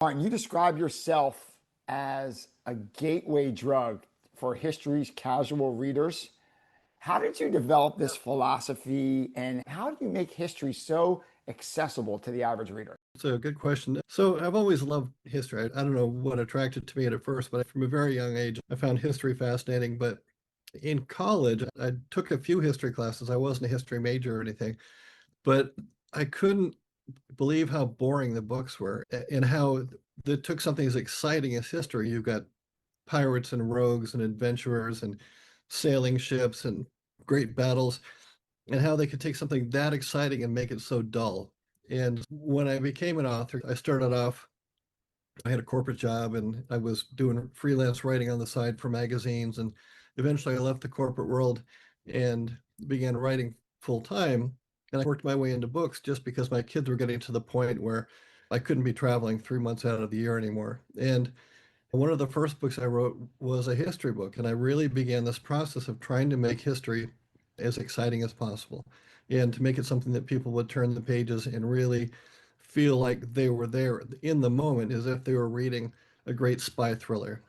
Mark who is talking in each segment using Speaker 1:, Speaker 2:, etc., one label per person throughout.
Speaker 1: Martin, you describe yourself as a gateway drug for history's casual readers. How did you develop this philosophy and how do you make history so accessible to the average reader?
Speaker 2: It's a good question. So I've always loved history. I don't know what attracted to me at first, but from a very young age, I found history fascinating. But in college, I took a few history classes. I wasn't a history major or anything, but I couldn't believe how boring the books were and how they took something as exciting as history. You've got pirates and rogues and adventurers and sailing ships and great battles, and how they could take something that exciting and make it so dull. And when I became an author, I started off, I had a corporate job and I was doing freelance writing on the side for magazines. And eventually I left the corporate world and began writing full time. And I worked my way into books just because my kids were getting to the point where I couldn't be traveling 3 months out of the year anymore. And one of the first books I wrote was a history book, and I really began this process of trying to make history as exciting as possible and to make it something that people would turn the pages and really feel like they were there in the moment as if they were reading a great spy thriller.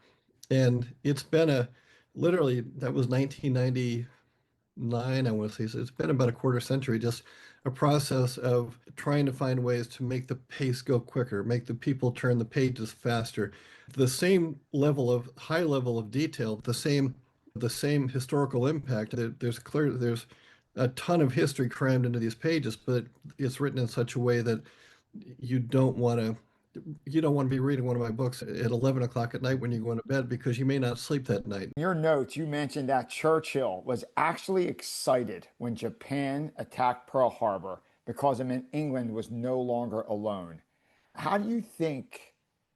Speaker 2: And it's been literally, that was 1999, I want to say. So it's been about a quarter century, just a process of trying to find ways to make the pace go quicker, make the people turn the pages faster. The same level of high level of detail, the same historical impact. There's a ton of history crammed into these pages, but it's written in such a way that you don't want to you don't want to be reading one of my books at 11 o'clock at night when you go into bed because you may not sleep that night.
Speaker 1: In your notes, you mentioned that Churchill was actually excited when Japan attacked Pearl Harbor because it meant England was no longer alone. How do you think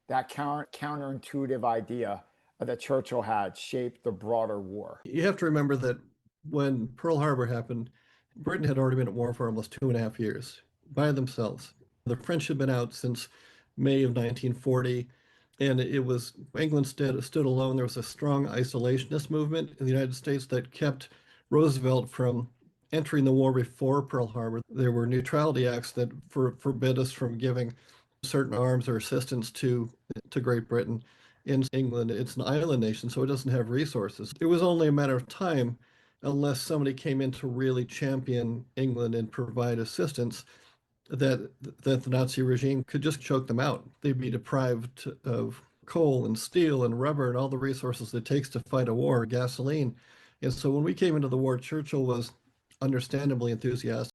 Speaker 1: that counterintuitive idea that Churchill had shaped the broader war?
Speaker 2: You have to remember that when Pearl Harbor happened, Britain had already been at war for almost 2.5 years by themselves. The French had been out since May of 1940, and it was England stood alone. There was a strong isolationist movement in the United States that kept Roosevelt from entering the war before Pearl Harbor. There were neutrality acts that forbid us from giving certain arms or assistance to Great Britain. In England, it's an island nation, so it doesn't have resources. It was only a matter of time, unless somebody came in to really champion England and provide assistance, that the Nazi regime could just choke them out. They'd be deprived of coal and steel and rubber and all the resources it takes to fight a war, gasoline. And so when we came into the war, Churchill was understandably enthusiastic.